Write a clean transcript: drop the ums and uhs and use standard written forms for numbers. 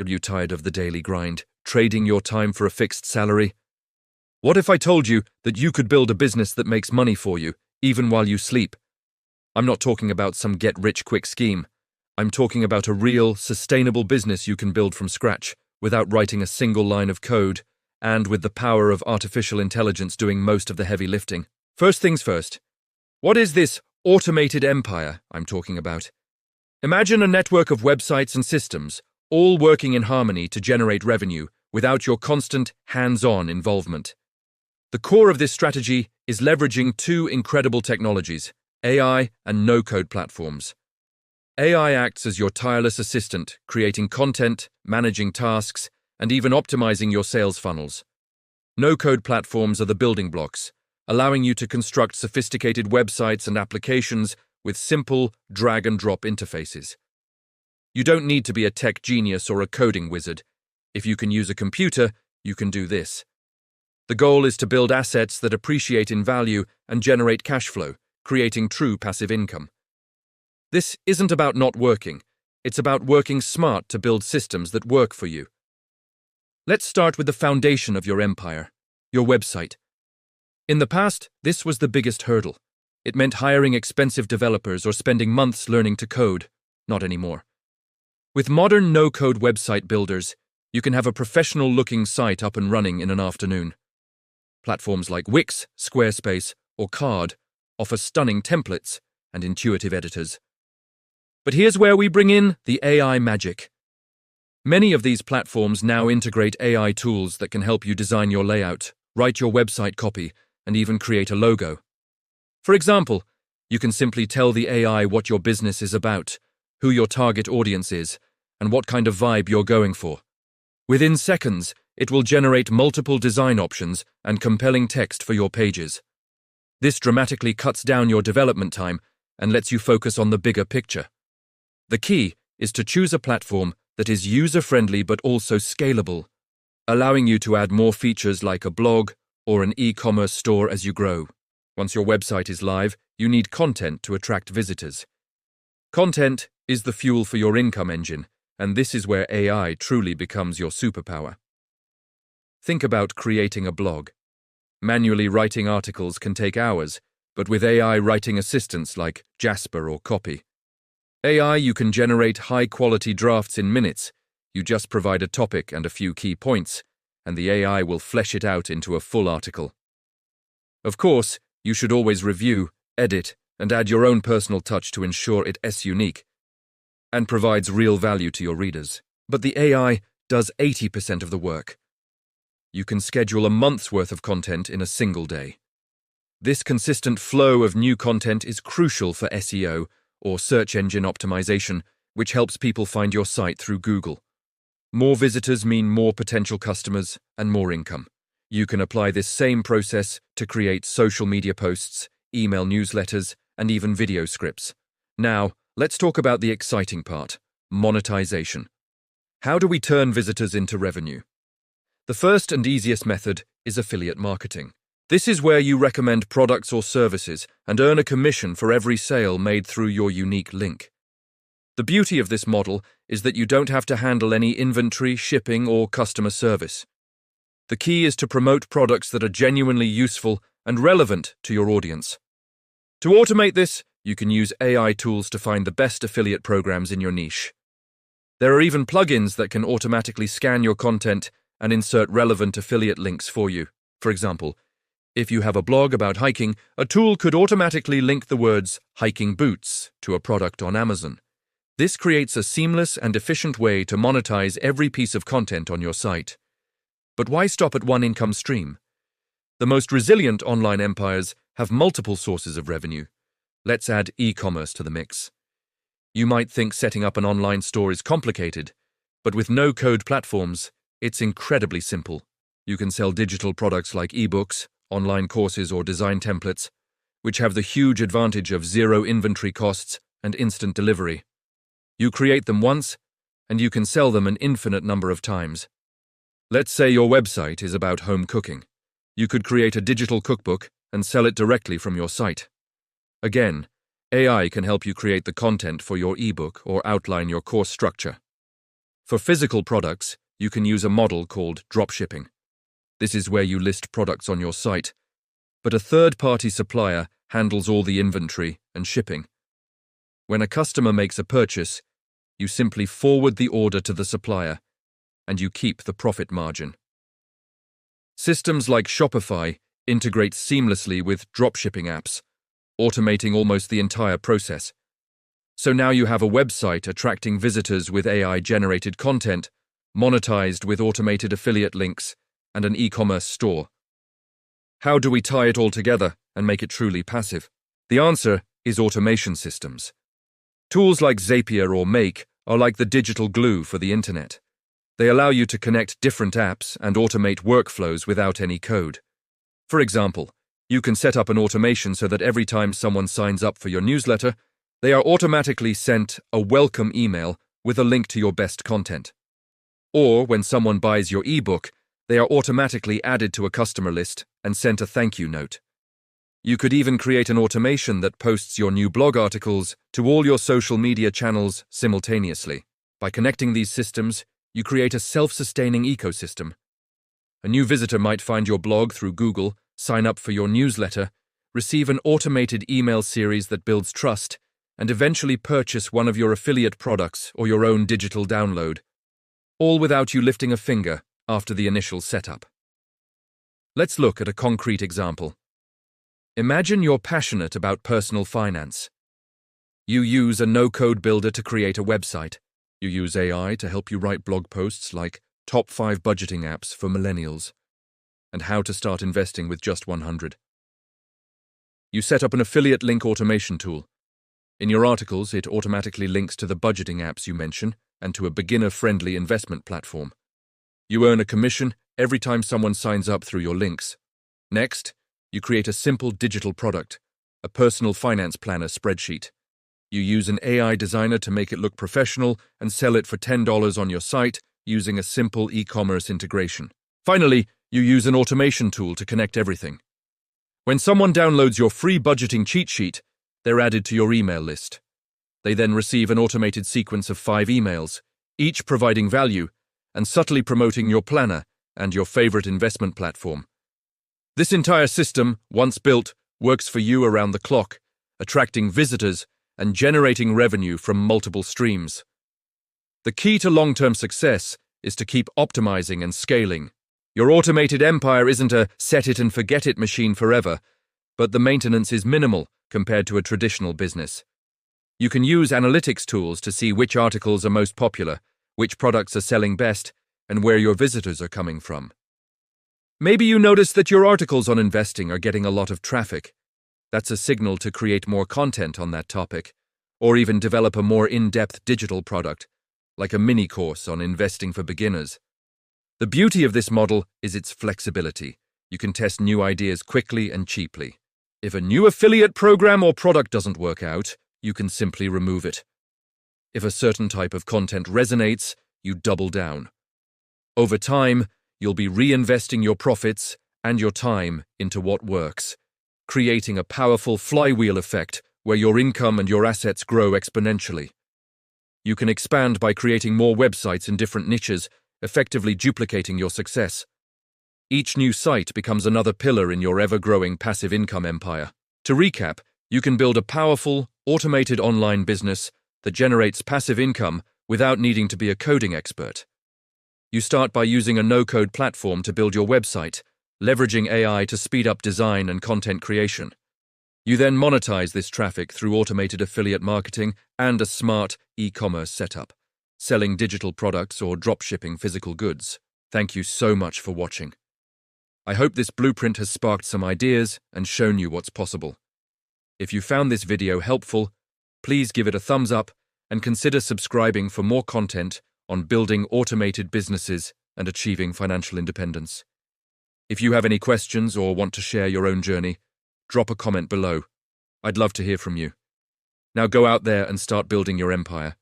Are you tired of the daily grind, trading your time for a fixed salary? What if I told you that you could build a business that makes money for you, even while you sleep? I'm not talking about some get-rich-quick scheme. I'm talking about a real, sustainable business you can build from scratch, without writing a single line of code, and with the power of artificial intelligence doing most of the heavy lifting. First things first. What is this automated empire I'm talking about? Imagine a network of websites and systems, all working in harmony to generate revenue without your constant, hands-on involvement. The core of this strategy is leveraging two incredible technologies, AI and no-code platforms. AI acts as your tireless assistant, creating content, managing tasks, and even optimizing your sales funnels. No-code platforms are the building blocks, allowing you to construct sophisticated websites and applications with simple drag-and-drop interfaces. You don't need to be a tech genius or a coding wizard. If you can use a computer, you can do this. The goal is to build assets that appreciate in value and generate cash flow, creating true passive income. This isn't about not working. It's about working smart to build systems that work for you. Let's start with the foundation of your empire, your website. In the past, this was the biggest hurdle. It meant hiring expensive developers or spending months learning to code. Not anymore. With modern no-code website builders, you can have a professional-looking site up and running in an afternoon. Platforms like Wix, Squarespace, or Card offer stunning templates and intuitive editors. But here's where we bring in the AI magic. Many of these platforms now integrate AI tools that can help you design your layout, write your website copy, and even create a logo. For example, you can simply tell the AI what your business is about, who your target audience is, and what kind of vibe you're going for. Within seconds, it will generate multiple design options and compelling text for your pages. This dramatically cuts down your development time and lets you focus on the bigger picture. The key is to choose a platform that is user-friendly but also scalable, allowing you to add more features like a blog or an e-commerce store as you grow. Once your website is live, you need content to attract visitors. Content is the fuel for your income engine, and this is where AI truly becomes your superpower. Think about creating a blog. Manually writing articles can take hours, but with AI writing assistants like Jasper or Copy, you can generate high-quality drafts in minutes. You just provide a topic and a few key points, and the AI will flesh it out into a full article. Of course, you should always review, edit, and add your own personal touch to ensure it's unique and provides real value to your readers. But the AI does 80% of the work. You can schedule a month's worth of content in a single day. This consistent flow of new content is crucial for SEO, or search engine optimization, which helps people find your site through Google. More visitors mean more potential customers and more income. You can apply this same process to create social media posts, email newsletters, and even video scripts. Now, let's talk about the exciting part, monetization. How do we turn visitors into revenue? The first and easiest method is affiliate marketing. This is where you recommend products or services and earn a commission for every sale made through your unique link. The beauty of this model is that you don't have to handle any inventory, shipping, or customer service. The key is to promote products that are genuinely useful and relevant to your audience. To automate this, you can use AI tools to find the best affiliate programs in your niche. There are even plugins that can automatically scan your content and insert relevant affiliate links for you. For example, if you have a blog about hiking, a tool could automatically link the words hiking boots to a product on Amazon. This creates a seamless and efficient way to monetize every piece of content on your site. But why stop at one income stream? The most resilient online empires have multiple sources of revenue. Let's add e-commerce to the mix. You might think setting up an online store is complicated, but with no-code platforms, it's incredibly simple. You can sell digital products like ebooks, online courses, or design templates, which have the huge advantage of zero inventory costs and instant delivery. You create them once, and you can sell them an infinite number of times. Let's say your website is about home cooking. You could create a digital cookbook and sell it directly from your site. Again, AI can help you create the content for your ebook or outline your course structure. For physical products, you can use a model called dropshipping. This is where you list products on your site, but a third-party supplier handles all the inventory and shipping. When a customer makes a purchase, you simply forward the order to the supplier, and you keep the profit margin. Systems like Shopify integrate seamlessly with dropshipping apps, automating almost the entire process. So now you have a website attracting visitors with AI-generated content, monetized with automated affiliate links, and an e-commerce store. How do we tie it all together and make it truly passive? The answer is automation systems. Tools like Zapier or Make are like the digital glue for the internet. They allow you to connect different apps and automate workflows without any code. For example, you can set up an automation so that every time someone signs up for your newsletter, they are automatically sent a welcome email with a link to your best content. Or when someone buys your ebook, they are automatically added to a customer list and sent a thank you note. You could even create an automation that posts your new blog articles to all your social media channels simultaneously. By connecting these systems, you create a self-sustaining ecosystem. A new visitor might find your blog through Google, sign up for your newsletter, receive an automated email series that builds trust, and eventually purchase one of your affiliate products or your own digital download, all without you lifting a finger after the initial setup. Let's look at a concrete example. Imagine you're passionate about personal finance. You use a no-code builder to create a website. You use AI to help you write blog posts like Top 5 Budgeting Apps for Millennials and How to Start Investing with Just 100. You set up an affiliate link automation tool. In your articles, it automatically links to the budgeting apps you mention and to a beginner-friendly investment platform. You earn a commission every time someone signs up through your links. Next, you create a simple digital product, a personal finance planner spreadsheet. You use an AI designer to make it look professional and sell it for $10 on your site using a simple e-commerce integration. Finally, you use an automation tool to connect everything. When someone downloads your free budgeting cheat sheet, they're added to your email list. They then receive an automated sequence of 5 emails, each providing value and subtly promoting your planner and your favorite investment platform. This entire system, once built, works for you around the clock, attracting visitors and generating revenue from multiple streams. The key to long-term success is to keep optimizing and scaling. Your automated empire isn't a set-it-and-forget-it machine forever, but the maintenance is minimal compared to a traditional business. You can use analytics tools to see which articles are most popular, which products are selling best, and where your visitors are coming from. Maybe you notice that your articles on investing are getting a lot of traffic. That's a signal to create more content on that topic, or even develop a more in-depth digital product, like a mini course on investing for beginners. The beauty of this model is its flexibility. You can test new ideas quickly and cheaply. If a new affiliate program or product doesn't work out, you can simply remove it. If a certain type of content resonates, you double down. Over time, you'll be reinvesting your profits and your time into what works, creating a powerful flywheel effect where your income and your assets grow exponentially. You can expand by creating more websites in different niches, effectively duplicating your success. Each new site becomes another pillar in your ever-growing passive income empire. To recap, you can build a powerful, automated online business that generates passive income without needing to be a coding expert. You start by using a no-code platform to build your website, leveraging AI to speed up design and content creation. You then monetize this traffic through automated affiliate marketing and a smart e-commerce setup, selling digital products or dropshipping physical goods. Thank you so much for watching. I hope this blueprint has sparked some ideas and shown you what's possible. If you found this video helpful, please give it a thumbs up and consider subscribing for more content on building automated businesses and achieving financial independence. If you have any questions or want to share your own journey, drop a comment below. I'd love to hear from you. Now go out there and start building your empire.